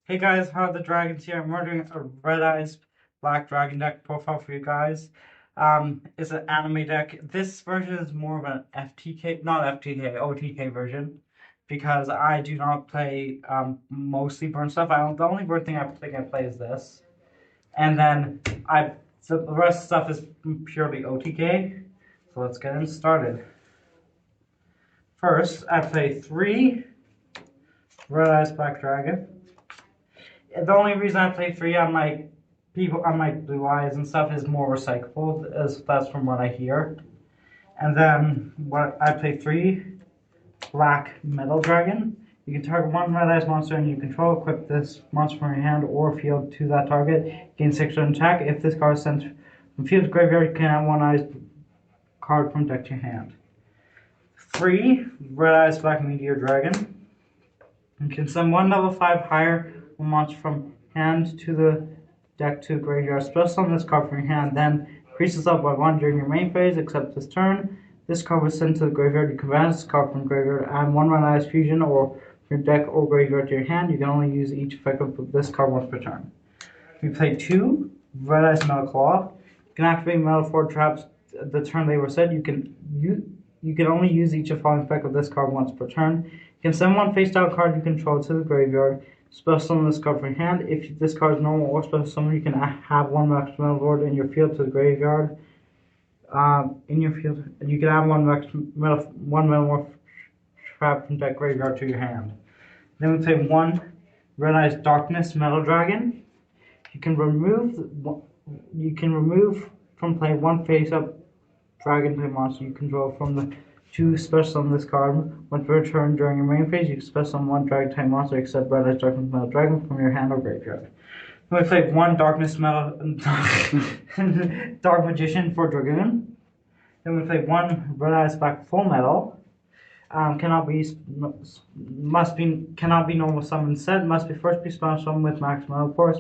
Hey guys, how are the dragons here? I'm running a Red Eyes Black Dragon deck profile for you guys. It's an anime deck. This version is more of an FTK, not FTK, OTK version, because I do not play mostly burn stuff. The only burn thing I think I play is this, and then the rest of stuff is purely OTK. So let's get it started. First, I play 3 Red Eyes Black Dragon. The only reason I play 3 on my Blue Eyes and stuff is more recyclable, as that's from what I hear. And then I play 3 Black Metal Dragon. You can target 1 Red Eyes monster and you control. Equip this monster from your hand or field to that target. Gain 6 attack. If this card is sent from field to graveyard, you can add 1 Eyes card from deck to hand. 3 Red Eyes Black Meteor Dragon. You can send 1 level 5 higher monster from hand to the deck to graveyard. Special summon this card from your hand, then increases up by 1 during your main phase, except this turn. This card was sent to the graveyard. You can banish this card from graveyard, add 1 Red Eyes Fusion or your deck or graveyard to your hand. You can only use each effect of this card once per turn. We play 2 Red Eyes Metal Claw. You can activate Metal 4 traps the turn they were set. You can only use each following effect of this card once per turn. You can send 1 face down card you control to the graveyard. Special summon this card from your hand. If this card is normal or special summon, you can have 1 Max Metal Lord in your field to the graveyard. In your field, and you can add 1 Metal Morph Trap from deck graveyard to your hand. Then we play 1 Red Eyes Darkness Metal Dragon. You can remove from play 1 face up dragon type monster you control from the 2 special summon this card. Once per turn during your main phase, you can special summon 1 dragon type monster except Red Eyes Darkness Metal Dragon from your hand or graveyard. Then we play 1 Darkness Metal Dark Magician for Dragoon. Then we play 1 Red Eyes Black Full Metal. Cannot be normal summon set. Must be first be special summon with max metal force.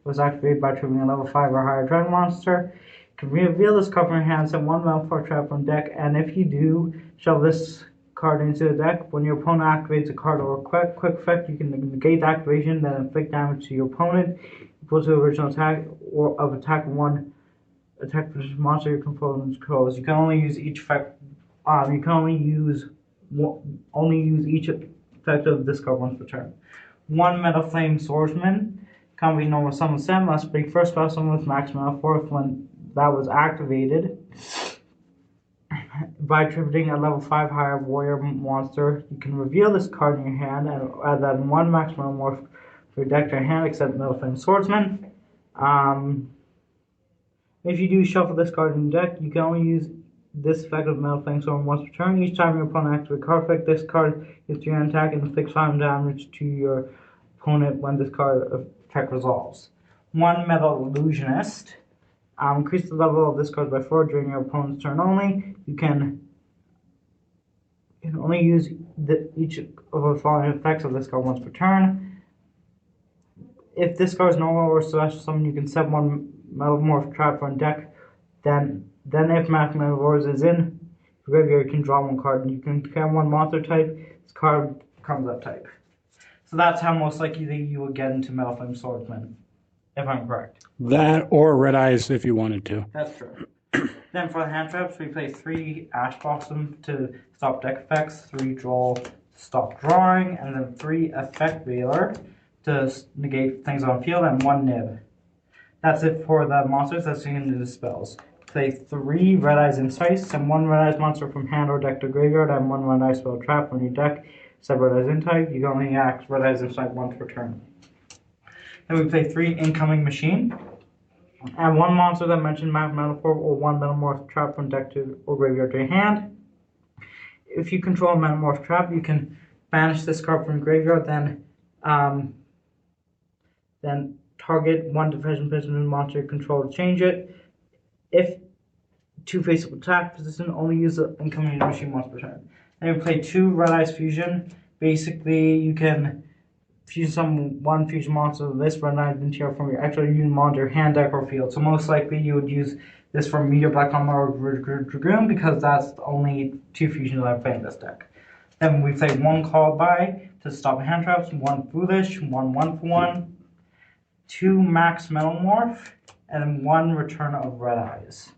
Was activated by triggering a level 5 or higher dragon monster. Can reveal this card from your hand, send 1 Metal 4 trap from deck, and if you do, shove this card into the deck. When your opponent activates a card or a quick effect, you can negate the activation, then inflict damage to your opponent equal to the original attack or of attack 1 attack monster your controls. You can only use each effect. You can only use each effect of this card once per turn. 1 Metal Flame Swordsman. Can't be normal summon set. Must be first special summon with max metal force when that was activated by attributing a level 5 higher warrior monster. You can reveal this card in your hand and add that 1 max metal morph for your deck to your hand except Metal Flame Swordsman. If you do shuffle this card in your deck, you can only use this effect of Metal Flame Swordsman once per turn. Each time your opponent activates a card effect, this card gets your attack and inflicts 5 damage to your opponent when this card effect resolves. 1 Metal Illusionist. Increase the level of this card by 4 during your opponent's turn only. You can only use each of the following effects of this card once per turn. If this card is normal or special summon, you can set 1 Metal Morph Trap from deck. Then if Max Metal Wars is in the graveyard, you can draw 1 card and you can get 1 monster type. This card becomes that type. So that's how most likely you would get into Metal Flame Swordsman, if I'm correct. That or Red Eyes if you wanted to. That's true. Then for the hand traps, we play 3 Ash Blossom to stop deck effects, 3 Droll to stop drawing, and then 3 Effect Veiler to negate things on field, and 1 Nib. That's it for the monsters. That's the end of the spells. Play 3 Red Eyes Insight, send 1 Red Eyes monster from hand or deck to graveyard, and 1 Red Eyes spell trap on your deck. Set Red Eyes Insight. You can only act Red Eyes Insight once per turn. Then we play 3 Incoming Machine. And 1 monster that mentioned Metal Form or 1 Metamorph Trap from deck to or graveyard to your hand. If you control a Metamorph Trap, you can banish this card from graveyard, then target 1 Division Piston monster you control to change it. If 2 faceable attack position, only use the Incoming Machine once per turn. Then we play 2 Red Eyes Fusion. Basically, you can fuse 1 fusion monster of this Red Eyes material from your extra unit monster, hand, deck, or field. So most likely you would use this for Meteor Black Armor or Dragoon because that's the only 2 fusions that I play in this deck. Then we play one call by to stop hand traps, one foolish, one for one, two max metamorph, and then one return of red eyes.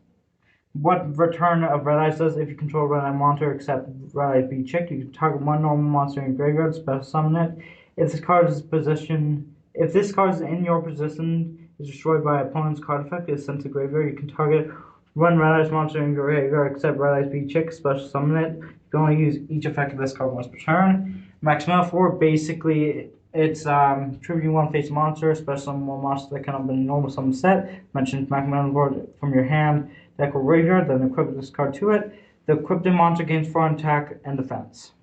What return of red eyes does: if you control red eye monster except red eye be checked, you can target one normal monster in your graveyard, special summon it. If this card is in your position, is destroyed by opponent's card effect, is sent to graveyard, you can target one red eyes monster in your graveyard except red eyes be checked, special summon it. You can only use each effect of this card once per turn. Max Metaphor, basically it's tribute one face monster, special summon one monster that cannot be in a normal summon set. Mentions Max Metaphor from your hand, deck, or graveyard, then equip this card to it. The equipped monster gains front attack and defense.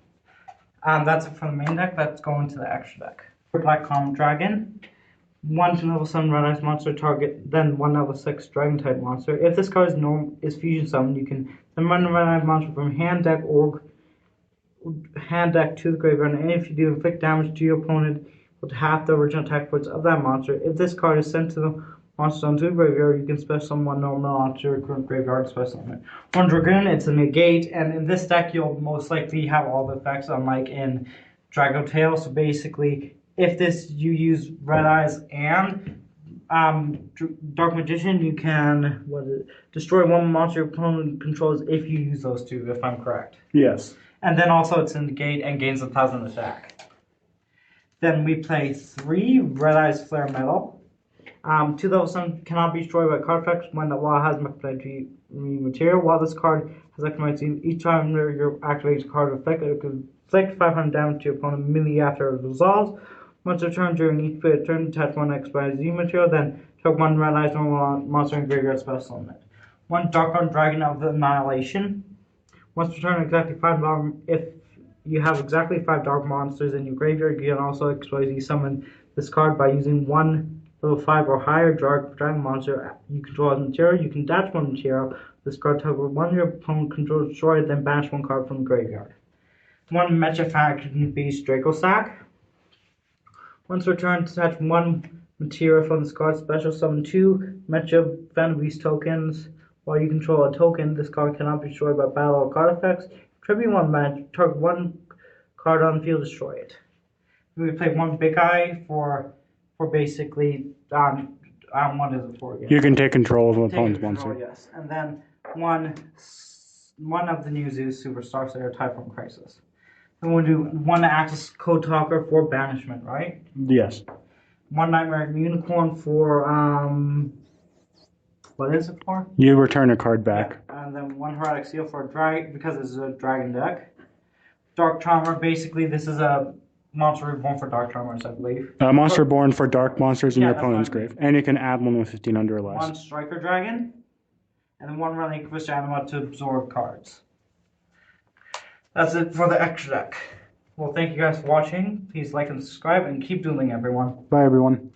That's it for the main deck. Let's go into the extra deck. Black Common Dragon. 1 to level 7 red eyes monster target, then 1 level 6 dragon type monster. If this card is fusion summoned, you can summon a red eyes monster from hand deck or hand deck to the graveyard, and if you do, inflict damage to your opponent with half the original attack points of that monster. If this card is sent to the monster zone to the graveyard, you can special summon one normal monster current graveyard special summon. One Dragoon, it's a negate, and in this deck you'll most likely have all the effects unlike in Drago Tail. So basically, if you use red eyes and Dark Magician, you can destroy one monster your opponent controls if you use those two, if I'm correct. Yes. And then also it's in negate and gains 1,000 attack. Then we play 3 red eyes flare metal. 2 level 7 cannot be destroyed by card effects when the wall has material. While this card has activated, each time you activate a card effect, it can inflict 500 damage to your opponent immediately after it resolves. Once a turn during each turn, attach one XYZ material, then choke one red eyes normal monster in graveyard special summon it. 1 Dark Dragon of the Annihilation. Once per turn, exactly 5 dark. If you have exactly 5 dark monsters in your graveyard, you can also XYZ summon this card by using 1 level 5 or higher dragon monster you control as material. You can dash 1 material. This card target 1 your opponent controls, destroy it, then banish 1 card from the graveyard. 1 Mecha Faction Beast Draco Sack. Once per turn, attach 1 material from this card, special summon 2 Mecha Fan Beast tokens. While you control a token, this card cannot be destroyed by battle or card effects. Tribute 1 match, target 1 card on the field, destroy it. We play 1 Big Eye for basically what is it for again? You can take control of an opponent's monster. Yes, and then one of the new Zeus Superstar Slayer Typhon Crisis. Then we'll do 1 Axis Code Talker for banishment, right? Yes. 1 Nightmare Unicorn for what is it for? You return a card back. Yeah. And then 1 Heroic Seal for a dragon, because it's a dragon deck. Dark Charmer, basically this is a monster reborn for Dark Charmers, I believe. A monster born for dark monsters in your opponent's grave. And you can add 1 with 15 under or less. 1 Striker Dragon, and then 1 Relinquished Anima to absorb cards. That's it for the extra deck. Well, thank you guys for watching. Please like and subscribe, and keep dueling, everyone. Bye, everyone.